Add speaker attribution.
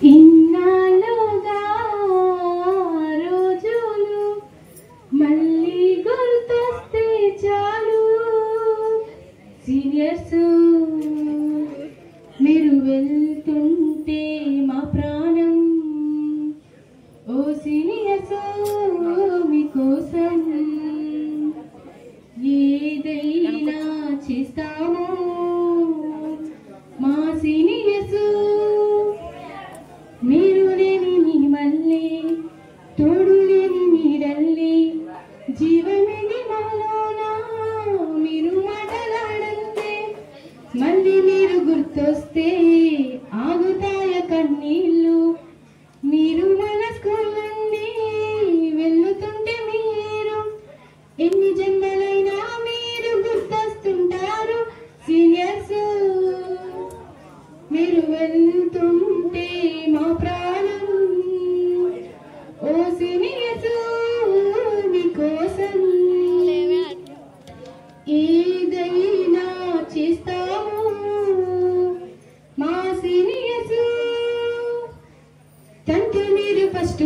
Speaker 1: ఇన్నాళ్ళుగా రోజులు మళ్ళీ గుర్తొస్తే చాలు సీనియర్స్ మీరు వెళ్తుంటే మా ప్రాణం ఓ సీనియర్స్ మీకోసం ఏదైనా చేస్తాము మా సీనియర్స్ మీరు లేని మీ మళ్ళీ తోడు లేని మీరల్లి జీవమిది మాలోనా మీరు మాటలాడంతే మళ్ళీ మీరు గుర్తొస్తే ఆగుతాయ కన్నీళ్ళు మీరు మన స్కూల్ నుండి వెళ్ళుతుంటే మీరు ఎన్ని జన్మలైనా మీరు గుర్తొస్తుంటారు సీనియర్స్ మీరు వెళ్తుంటే మా ప్రాణం ఓ సీనియర్స్ మీకోసం ఏదైనా చేస్తాము మా సీనియర్స్ తండ్రి మీరు ఫస్ట్